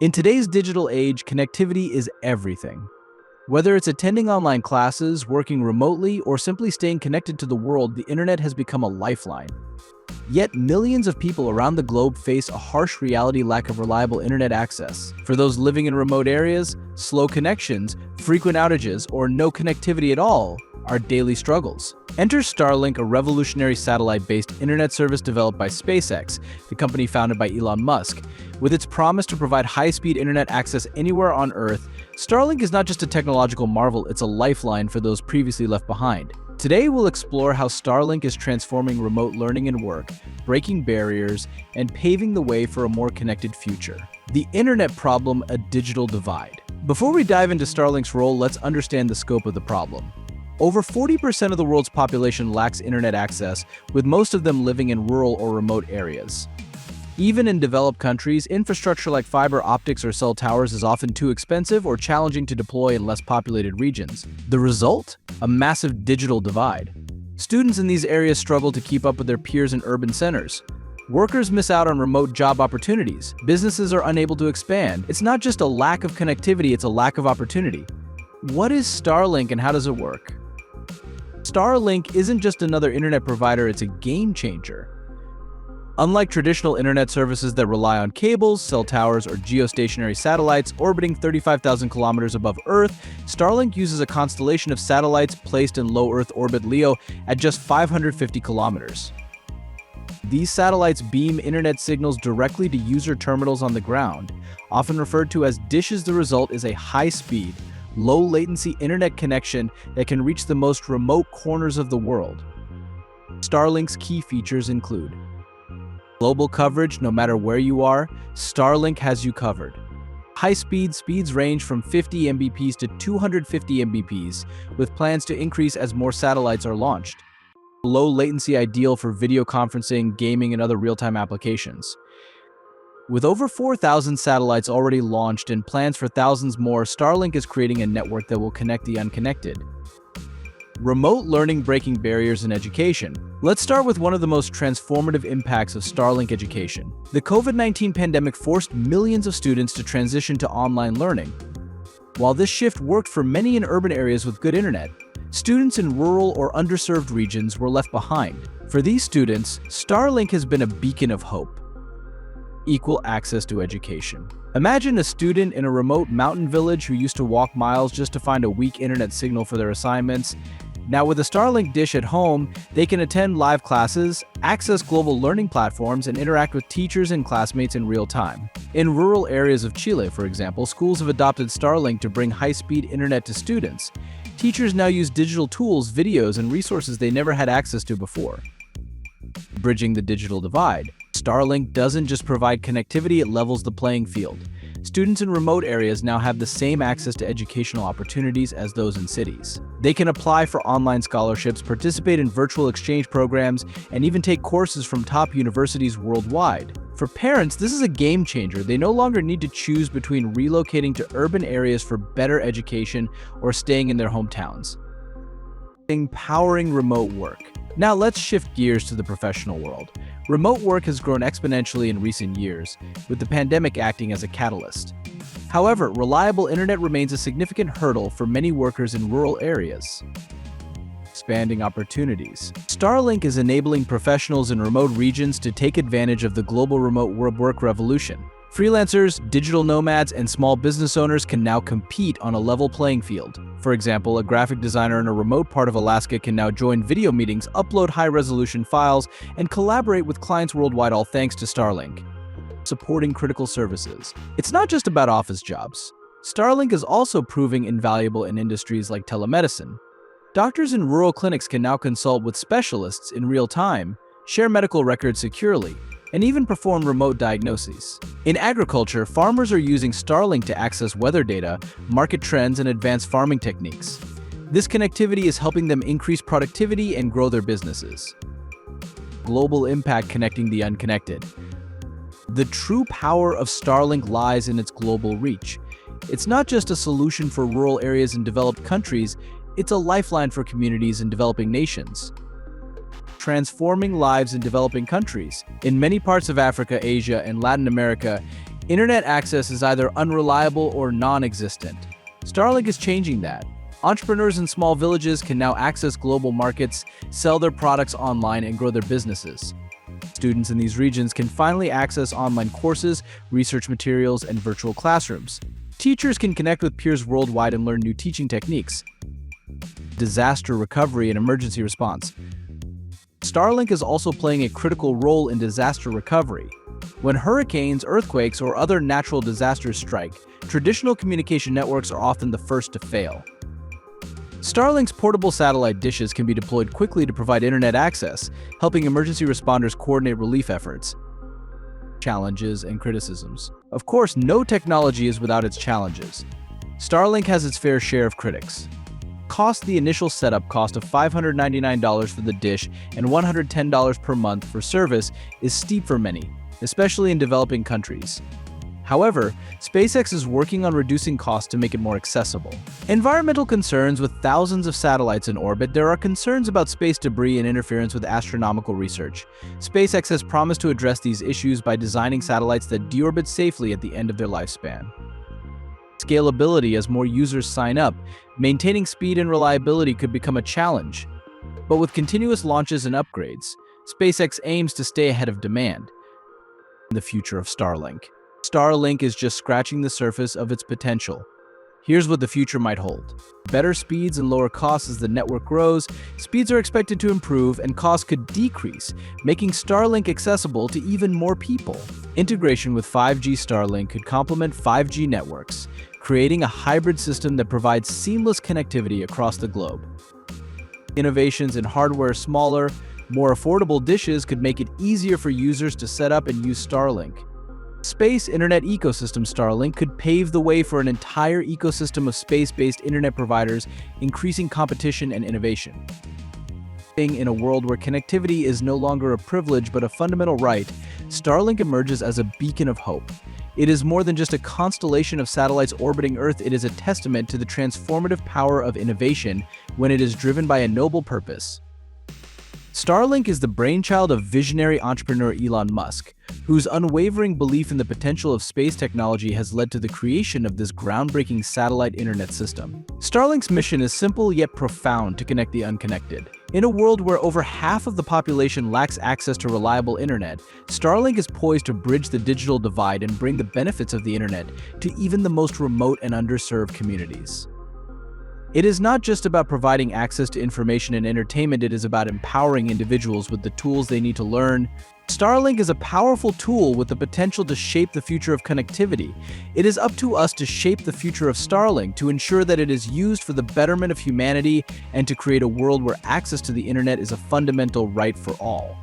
In today's digital age, connectivity is everything. Whether it's attending online classes, working remotely, or simply staying connected to the world, the internet has become a lifeline. Yet, millions of people around the globe face a harsh reality: lack of reliable internet access. For those living in remote areas, slow connections, frequent outages, or no connectivity at all are daily struggles. Enter Starlink, a revolutionary satellite-based internet service developed by SpaceX, the company founded by Elon Musk. With its promise to provide high-speed internet access anywhere on Earth, Starlink is not just a technological marvel, it's a lifeline for those previously left behind. Today, we'll explore how Starlink is transforming remote learning and work, breaking barriers, and paving the way for a more connected future. The internet problem: a digital divide. Before we dive into Starlink's role, let's understand the scope of the problem. Over 40% of the world's population lacks internet access, with most of them living in rural or remote areas. Even in developed countries, infrastructure like fiber optics or cell towers is often too expensive or challenging to deploy in less populated regions. The result? A massive digital divide. Students in these areas struggle to keep up with their peers in urban centers. Workers miss out on remote job opportunities. Businesses are unable to expand. It's not just a lack of connectivity, it's a lack of opportunity. What is Starlink and how does it work? Starlink isn't just another internet provider, it's a game changer. Unlike traditional internet services that rely on cables, cell towers, or geostationary satellites orbiting 35,000 kilometers above Earth, Starlink uses a constellation of satellites placed in low Earth orbit (LEO) at just 550 kilometers. These satellites beam internet signals directly to user terminals on the ground, often referred to as dishes. The result is a high-speed, low-latency internet connection that can reach the most remote corners of the world. Starlink's key features include global coverage. No matter where you are, Starlink has you covered. High-speed speeds range from 50 Mbps to 250 Mbps, with plans to increase as more satellites are launched. Low latency, ideal for video conferencing, gaming, and other real-time applications. With over 4,000 satellites already launched and plans for thousands more, Starlink is creating a network that will connect the unconnected. Remote learning: breaking barriers in education. Let's start with one of the most transformative impacts of Starlink: education. The COVID-19 pandemic forced millions of students to transition to online learning. While this shift worked for many in urban areas with good internet, students in rural or underserved regions were left behind. For these students, Starlink has been a beacon of hope. Equal access to education. Imagine a student in a remote mountain village who used to walk miles just to find a weak internet signal for their assignments. Now, with a Starlink dish at home, they can attend live classes, access global learning platforms, and interact with teachers and classmates in real time. In rural areas of Chile, for example, schools have adopted Starlink to bring high-speed internet to students. Teachers now use digital tools, videos, and resources they never had access to before. Bridging the digital divide. Starlink doesn't just provide connectivity, it levels the playing field. Students in remote areas now have the same access to educational opportunities as those in cities. They can apply for online scholarships, participate in virtual exchange programs, and even take courses from top universities worldwide. For parents, this is a game changer. They no longer need to choose between relocating to urban areas for better education or staying in their hometowns. Empowering remote work. Now let's shift gears to the professional world. Remote work has grown exponentially in recent years, with the pandemic acting as a catalyst. However, reliable internet remains a significant hurdle for many workers in rural areas. Expanding opportunities. Starlink is enabling professionals in remote regions to take advantage of the global remote work revolution. Freelancers, digital nomads, and small business owners can now compete on a level playing field. For example, a graphic designer in a remote part of Alaska can now join video meetings, upload high-resolution files, and collaborate with clients worldwide, all thanks to Starlink. Supporting critical services. It's not just about office jobs. Starlink is also proving invaluable in industries like telemedicine. Doctors in rural clinics can now consult with specialists in real time, share medical records securely, and even perform remote diagnoses. In agriculture, farmers are using Starlink to access weather data, market trends, and advanced farming techniques. This connectivity is helping them increase productivity and grow their businesses. Global impact: connecting the unconnected. The true power of Starlink lies in its global reach. It's not just a solution for rural areas in developed countries, it's a lifeline for communities in developing nations. Transforming lives in developing countries. In many parts of Africa, Asia, and Latin America, Internet access is either unreliable or non-existent. Starlink is changing that. Entrepreneurs in small villages can now access global markets, sell their products online, and grow their businesses. Students in these regions can finally access online courses, research materials, and virtual classrooms. Teachers can connect with peers worldwide and learn new teaching techniques. Disaster recovery and emergency response. Starlink is also playing a critical role in disaster recovery. When hurricanes, earthquakes, or other natural disasters strike, traditional communication networks are often the first to fail. Starlink's portable satellite dishes can be deployed quickly to provide internet access, helping emergency responders coordinate relief efforts. Challenges and criticisms. Of course, no technology is without its challenges. Starlink has its fair share of critics. The initial setup cost of $599 for the dish and $110 per month for service is steep for many, especially in developing countries. However, SpaceX is working on reducing costs to make it more accessible. Environmental concerns. With thousands of satellites in orbit, there are concerns about space debris and interference with astronomical research. SpaceX has promised to address these issues by designing satellites that deorbit safely at the end of their lifespan. Scalability. As more users sign up, maintaining speed and reliability could become a challenge. But with continuous launches and upgrades, SpaceX aims to stay ahead of demand. The future of Starlink. Starlink is just scratching the surface of its potential. Here's what the future might hold. Better speeds and lower costs. As the network grows, speeds are expected to improve and costs could decrease, making Starlink accessible to even more people. Integration with 5G. Starlink could complement 5G networks, creating a hybrid system that provides seamless connectivity across the globe. Innovations in hardware. Smaller, more affordable dishes could make it easier for users to set up and use Starlink. Space internet ecosystem. Starlink could pave the way for an entire ecosystem of space-based internet providers, increasing competition and innovation. In a world where connectivity is no longer a privilege but a fundamental right, Starlink emerges as a beacon of hope. It is more than just a constellation of satellites orbiting Earth. It is a testament to the transformative power of innovation when it is driven by a noble purpose. Starlink is the brainchild of visionary entrepreneur Elon Musk, whose unwavering belief in the potential of space technology has led to the creation of this groundbreaking satellite internet system. Starlink's mission is simple yet profound: to connect the unconnected. In a world where over half of the population lacks access to reliable internet, Starlink is poised to bridge the digital divide and bring the benefits of the internet to even the most remote and underserved communities. It is not just about providing access to information and entertainment, it is about empowering individuals with the tools they need to learn. Starlink is a powerful tool with the potential to shape the future of connectivity. It is up to us to shape the future of Starlink, to ensure that it is used for the betterment of humanity and to create a world where access to the internet is a fundamental right for all.